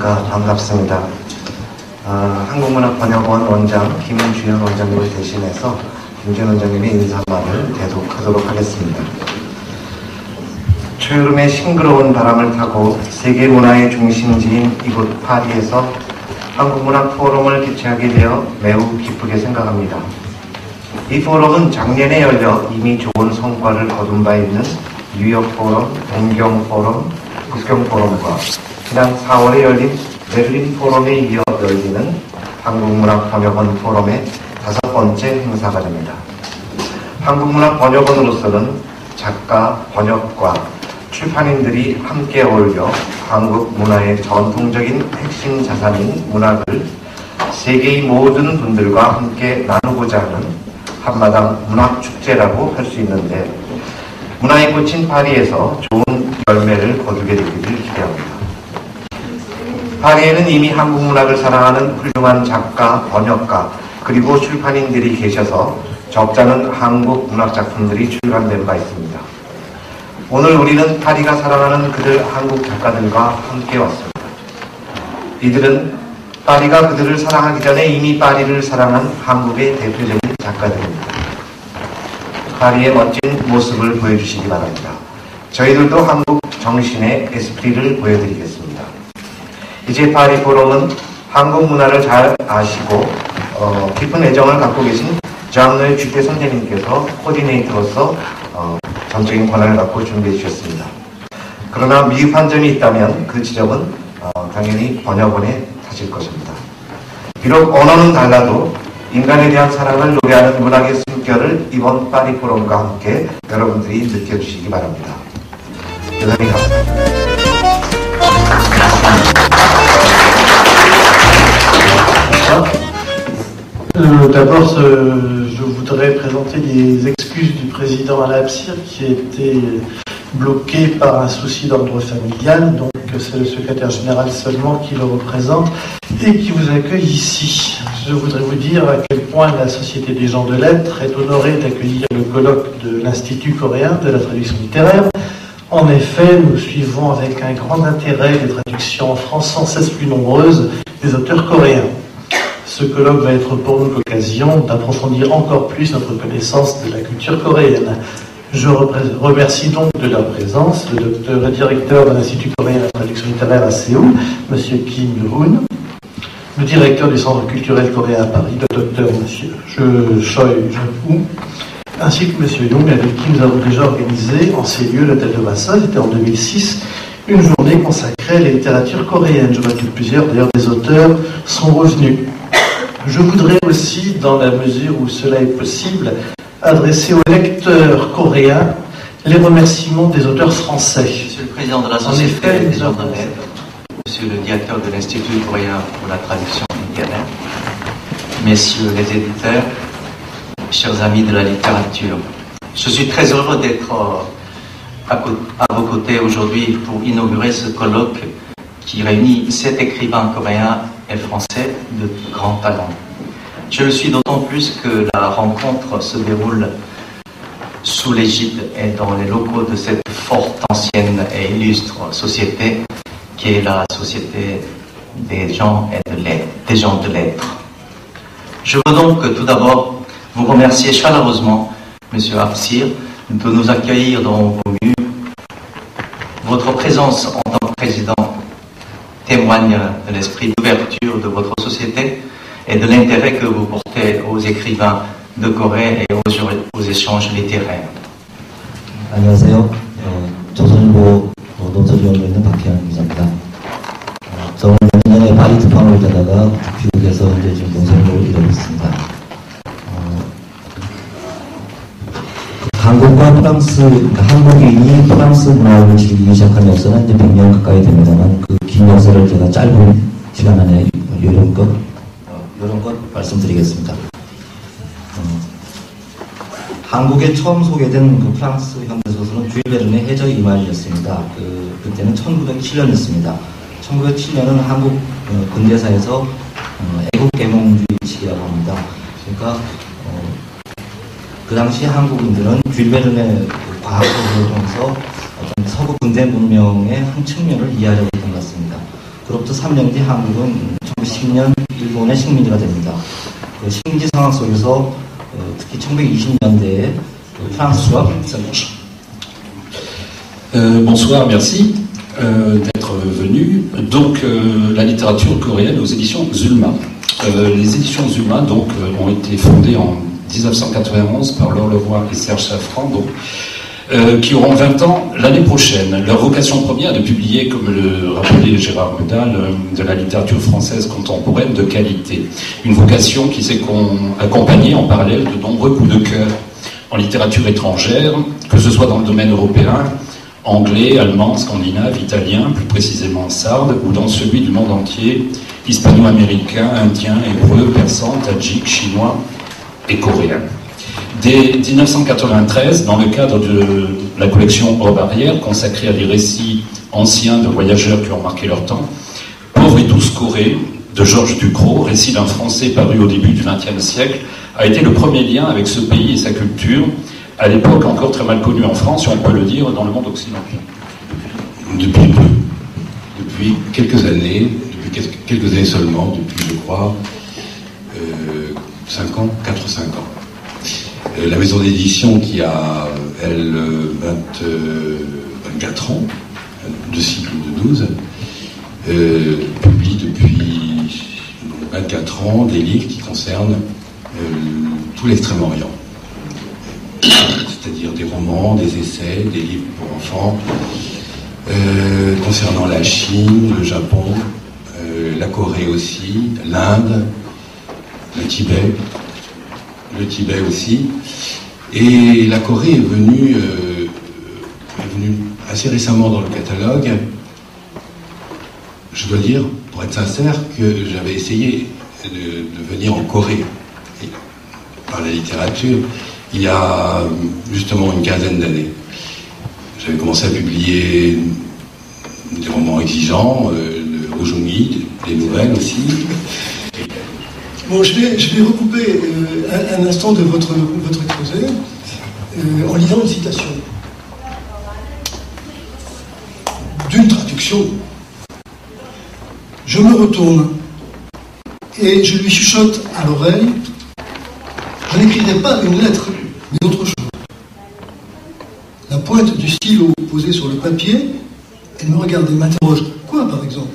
안녕하십니까. 반갑습니다. 한국문학번역원 원장 김주현 원장님을 대신해서 김주현 원장님의 인사말을 계속하도록 하겠습니다. 초여름의 싱그러운 바람을 타고 세계 문화의 중심지인 이곳 파리에서 한국문학 포럼을 개최하게 되어 매우 기쁘게 생각합니다. 이 포럼은 작년에 열려 이미 좋은 성과를 거둔 바 있는 뉴욕 포럼, 동경 포럼, 북경 포럼과 지난 4월에 열린 베를린 포럼에 이어 열리는 한국문학번역원 포럼의 5번째 행사가 됩니다. 한국문학번역원으로서는 작가, 번역가, 출판인들이 함께 어울려 한국 문화의 전통적인 핵심 자산인 문학을 세계의 모든 분들과 함께 나누고자 하는 한마당 문학축제라고 할 수 있는데, 문화의 꽃인 파리에서 좋은 열매를 거두게 되기를 기대합니다. 파리에는 이미 한국 문학을 사랑하는 훌륭한 작가, 번역가, 그리고 출판인들이 계셔서 적잖은 한국 문학 작품들이 출간된 바 있습니다. 오늘 우리는 파리가 사랑하는 그들 한국 작가들과 함께 왔습니다. 이들은 파리가 그들을 사랑하기 전에 이미 파리를 사랑한 한국의 대표적인 작가들입니다. 파리의 멋진 모습을 보여주시기 바랍니다. 저희들도 한국 정신의 에스프리를 보여드리겠습니다. 이제 파리 포럼은 한국 문화를 잘 아시고 깊은 애정을 갖고 계신 장르의 주대 선생님께서 코디네이터로서 전적인 권한을 갖고 준비해 주셨습니다. 그러나 미흡한 점이 있다면 그 지적은 당연히 번역원에 타질 것입니다. 비록 언어는 달라도 인간에 대한 사랑을 노래하는 문학의 숨결을 이번 파리 포럼과 함께 여러분들이 느껴주시기 바랍니다. 대단히 감사합니다. D'abord, je voudrais présenter les excuses du président Alain Absir qui a été bloqué par un souci d'ordre familial. Donc c'est le secrétaire général seulement qui le représente et qui vous accueille ici. Je voudrais vous dire à quel point la Société des gens de lettres est honorée d'accueillir le colloque de l'Institut coréen de la traduction littéraire. En effet, nous suivons avec un grand intérêt les traductions en France sans cesse plus nombreuses des auteurs coréens. Ce colloque va être pour nous l'occasion d'approfondir encore plus notre connaissance de la culture coréenne. Je remercie donc de leur présence le docteur et directeur de l'Institut coréen de la traduction littéraire à Séoul, M. Kim Yu-hoon, le directeur du Centre culturel coréen à Paris, le docteur M. Choi Jung-woo, ainsi que M. Young, avec qui nous avons déjà organisé en ces lieux, l'hôtel de Massa, c'était en 2006, une journée consacrée à la littérature coréenne. Je vois que plusieurs, d'ailleurs, des auteurs sont revenus. Je voudrais aussi, dans la mesure où cela est possible, adresser aux lecteurs coréens les remerciements des auteurs français. Monsieur le Président de la Société des gens de lettres, Monsieur le Directeur de l'Institut coréen pour la traduction littéraire, Messieurs les éditeurs, chers amis de la littérature, je suis très heureux d'être à vos côtés aujourd'hui pour inaugurer ce colloque qui réunit 7 écrivains coréens et français de grand talent. Je le suis d'autant plus que la rencontre se déroule sous l'égide et dans les locaux de cette forte, ancienne et illustre société qui est la Société des gens de lettres. Je veux donc tout d'abord vous remercier chaleureusement, Monsieur Absir, de nous accueillir dans vos murs. Votre présence en tant que président témoigne de l'esprit d'ouverture de votre société et de l'intérêt que vous portez aux écrivains de Corée et aux échanges littéraires. 안녕하세요. 조선일보 논설위원으로 있는 박혜영 기자입니다. 저는 몇 년에 파리 특파원을 되다가 귀국해서 이제 지금 논설위원을 일하고 있습니다. 한국과 프랑스, 한국인이 프랑스 문화를 즐기기 시작한 역사는 이제 100년 가까이 됩니다만 그 긴 역사를 제가 짧은 시간 안에 요령껏 말씀드리겠습니다. 한국에 처음 소개된 그 프랑스 현대소설은 줄 베른의 해저의 이말이었습니다. 그때는 1907년이었습니다. 1907년은 한국 근대사에서 애국 계몽주의 시기라고 합니다. 그러니까 그 당시 한국인들은 줄 베른의 과학을 통해서 어떤 서구 근대 문명의 한 측면을 이해하려고 했던 것 같습니다. 그로부터 3년 뒤 한국은 1910년 일본의 식민지가 됩니다. 그 식민지 상황 속에서 특히 1920년대에 프랑스와 Bonsoir, merci d'être venu. Donc, la littérature coréenne aux éditions Zulma. Les éditions Zulma donc, ont été fondées en 1991 par Laure Leroy et Serge Safran, donc, qui auront 20 ans l'année prochaine. Leur vocation première est de publier, comme le rappelait Gérard Medal, de la littérature française contemporaine de qualité. Une vocation qui s'est accompagnée en parallèle de nombreux coups de cœur en littérature étrangère, que ce soit dans le domaine européen, anglais, allemand, scandinave, italien, plus précisément sarde, ou dans celui du monde entier, hispano-américain, indien, hébreu, persan, tadjik, chinois et coréen. Dès 1993, dans le cadre de la collection Hors Barrière, consacrée à des récits anciens de voyageurs qui ont marqué leur temps, Pauvre et douce Corée, de Georges Ducrot, récit d'un Français paru au début du XXe siècle, a été le premier lien avec ce pays et sa culture, à l'époque encore très mal connu en France, et on peut le dire, dans le monde occidental. Depuis peu. Depuis quelques années seulement, depuis, je crois, 4 ou 5 ans. La maison d'édition qui a, elle, 24 ans, de cycle de 12, publie depuis 24 ans des livres qui concernent tout l'Extrême-Orient. C'est-à-dire des romans, des essais, des livres pour enfants, concernant la Chine, le Japon, la Corée aussi, l'Inde, le Tibet aussi. Et la Corée est venue assez récemment dans le catalogue. Je dois dire, pour être sincère, que j'avais essayé de venir en Corée par la littérature il y a justement une quinzaine d'années. J'avais commencé à publier des romans exigeants, de Ho Jung-hee, des nouvelles aussi. Bon, je vais recouper un instant de votre exposé en lisant une citation d'une traduction. Je me retourne et je lui chuchote à l'oreille. Je n'écrirai pas une lettre, mais autre chose. La pointe du stylo posée sur le papier, elle me regarde et m'interroge. Quoi, par exemple?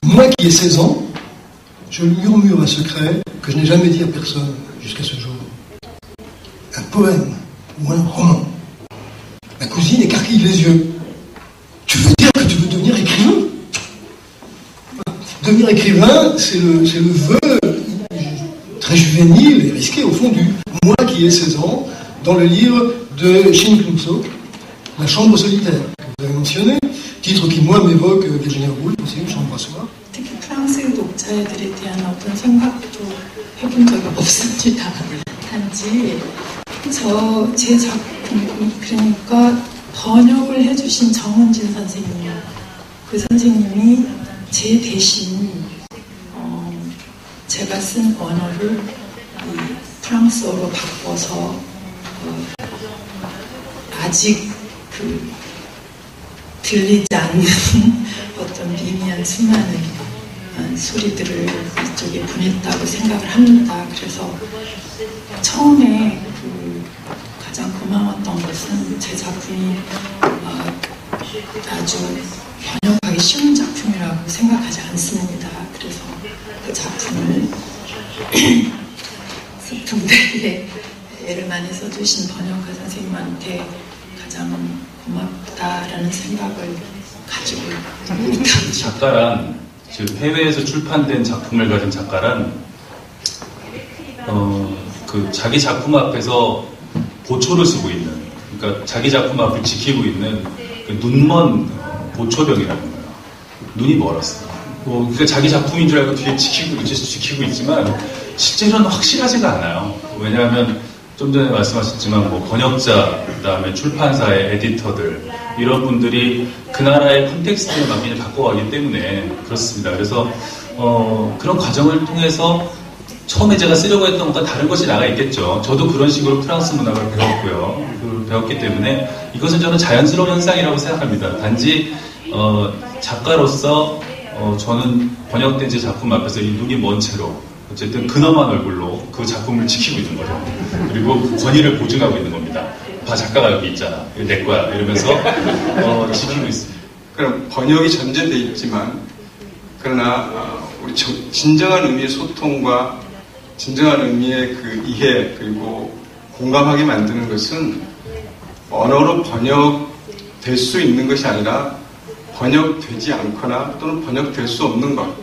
Moi qui ai 16 ans, je lui murmure un secret que je n'ai jamais dit à personne jusqu'à ce jour. Un poème ou un roman. Ma cousine écarquille les yeux. Tu veux dire que tu veux devenir écrivain? Devenir écrivain, c'est le vœu très juvénile et risqué au fond du moi qui ai 16 ans, dans le livre de Shin Kyung-sok, La chambre solitaire, que vous avez mentionné, titre qui moi m'évoque Virginia Woolf aussi, Une chambre à soi. 특히 프랑스 독자들에 대한 어떤 생각도 해본 적이 없습니다. 단지 제 작품, 그러니까 번역을 해주신 정은진 선생님, 그 선생님이 제 대신 제가 쓴 언어를 프랑스어로 바꿔서 아직 들리지 않는 어떤 미미한 수많은 소리들을 이쪽에 보냈다고 생각을 합니다. 그래서 처음에 가장 고마웠던 것은 제 작품이 아주 번역하기 쉬운 작품이라고 생각하지 않습니다. 그래서 그 작품을 슬픔대에 애를 많이 써주신 번역가 선생님한테 가장 고맙다라는 생각을 가지고 있다. 작가란, 즉 해외에서 출판된 작품을 가진 작가란 자기 작품 앞에서 보초를 쓰고 있는, 그러니까 자기 작품 앞을 지키고 있는 그 눈먼 보초병이라는 거예요. 눈이 멀었어. 그러니까 자기 작품인 줄 알고 뒤에 지키고 있지만 실제로는 확실하지가 않아요. 왜냐하면 좀 전에 말씀하셨지만 번역자, 그다음에 출판사의 에디터들, 이런 분들이 그 나라의 컨텍스트에 맞게 바꿔가기 때문에 그렇습니다. 그래서 그런 과정을 통해서 처음에 제가 쓰려고 했던 것과 다른 것이 나가 있겠죠. 저도 그런 식으로 프랑스 문학을 배웠고요. 배웠기 때문에 이것은 저는 자연스러운 현상이라고 생각합니다. 단지 작가로서 저는 번역된 제 작품 앞에서 이 눈이 먼 채로 어쨌든 근엄한 얼굴로 그 작품을 지키고 있는 거죠. 그리고 그 권위를 보증하고 있는 겁니다. 봐, 작가가 여기 있잖아. 이거 내 거야. 이러면서 지키고 있습니다. 그럼 번역이 전제되어 있지만 그러나 우리 진정한 의미의 소통과 진정한 의미의 그 이해 그리고 공감하게 만드는 것은 언어로 번역될 수 있는 것이 아니라 번역되지 않거나 또는 번역될 수 없는 것,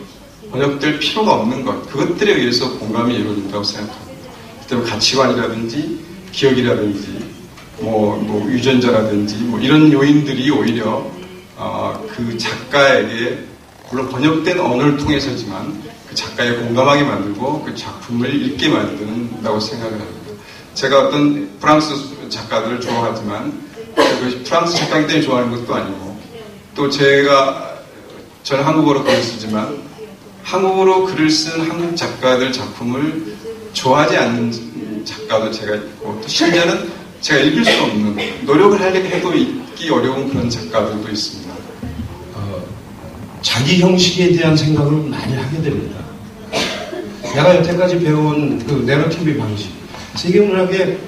번역될 필요가 없는 것, 그것들에 의해서 공감이 이루어진다고 생각합니다. 그때문에 가치관이라든지 기억이라든지 뭐 유전자라든지 뭐 이런 요인들이 오히려 그 작가에게 물론 번역된 언어를 통해서지만 그 작가에 공감하게 만들고 그 작품을 읽게 만든다고 생각을 합니다. 제가 어떤 프랑스 작가들을 좋아하지만 프랑스 작가이기 때문에 좋아하는 것도 아니고 또 저는 한국어로 글을 쓰지만 한국어로 글을 쓴 한국 작가들 작품을 좋아하지 않는 작가도 제가 있고 또 심지어는 제가 읽을 수 없는 노력을 하려고 해도 읽기 어려운 그런 작가들도 있습니다. 자기 형식에 대한 생각을 많이 하게 됩니다. 내가 여태까지 배운 그 내러티브 방식, 세계문학의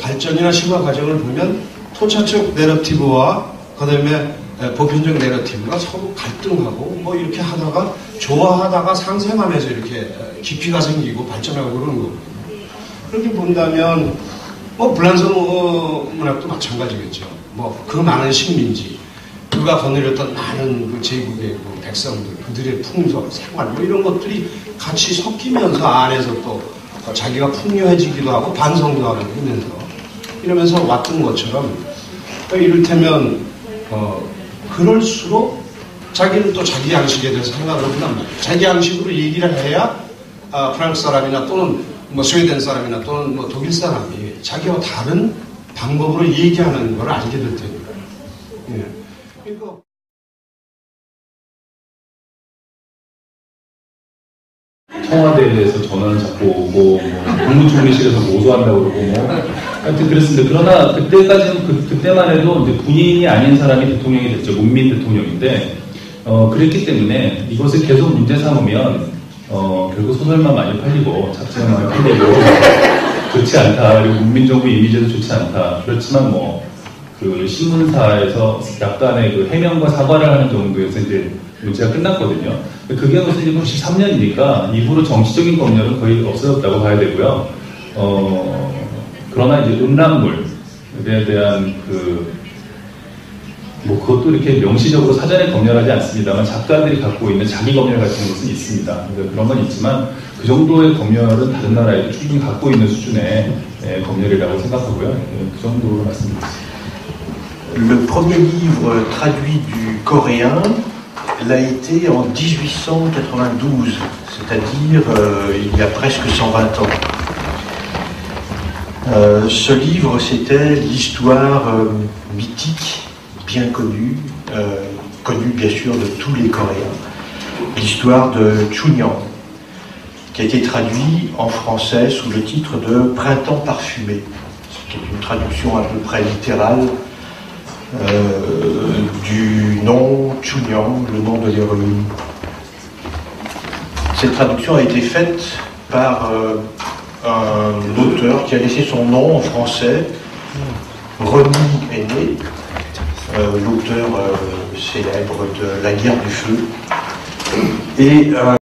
발전이나 심화 과정을 보면 토착적 내러티브와 그다음에 보편적 내러티브가 서로 갈등하고 뭐 이렇게 하다가 좋아하다가 상생하면서 이렇게 깊이가 생기고 발전하고 그러는 거거든요. 그렇게 본다면 뭐 불란서 문학도 마찬가지겠죠. 뭐 그 많은 식민지, 그가 거느렸던 많은 그 제국의 그 백성들, 그들의 풍속, 생활 뭐 이런 것들이 같이 섞이면서 안에서 또 자기가 풍요해지기도 하고 반성도 하고 하면서 이러면서 왔던 것처럼 이를테면 그럴수록 자기는 또 자기 양식에 대해서 생각을 한단 말이에요. 자기 양식으로 얘기를 해야 프랑스 사람이나 또는 뭐 스웨덴 사람이나 또는 뭐 독일 사람이 자기와 다른 방법으로 얘기하는 걸 알게 될 테니까. 예. 그러니까 청와대에 대해서 전화를 자꾸 오고 뭐 국무총리실에서 모소한다고 그러고 뭐 하여튼 그랬습니다. 그러나 그때까지는 그때만 해도 이제 군인이 아닌 사람이 대통령이 됐죠. 문민 대통령인데 그랬기 때문에 이것을 계속 문제 삼으면 결국 소설만 많이 팔리고 잡지만 많이 팔리고 좋지 않다. 그리고 문민정부 이미지도 좋지 않다. 그렇지만 뭐 그 신문사에서 약간의 그 해명과 사과를 하는 정도에서 이제 문제가 끝났거든요. 그게 벌써 이제 93년이니까 이후로 정치적인 검열은 거의 없어졌다고 봐야 되고요. 그러나 이제 음란물에 대한 뭐 그것도 이렇게 명시적으로 사전에 검열하지 않습니다만 작가들이 갖고 있는 자기 검열 같은 것은 있습니다. 그러니까 그런 건 있지만 그 정도의 검열은 다른 나라에도 충분히 갖고 있는 수준의 검열이라고 생각하고요. 그 정도로 말씀드리겠습니다. Le premier livre traduit du coréen l'a été en 1892, c'est-à-dire il y a presque 120 ans. Ce livre, c'était l'histoire mythique, bien connue, connue bien sûr de tous les Coréens, l'histoire de Chunhyang, qui a été traduit en français sous le titre de Printemps parfumé, qui est une traduction à peu près littérale du nom Chunhyang, le nom de l'héroïne. Cette traduction a été faite par un auteur qui a laissé son nom en français, Remy Aîné, l'auteur célèbre de La Guerre du Feu. Et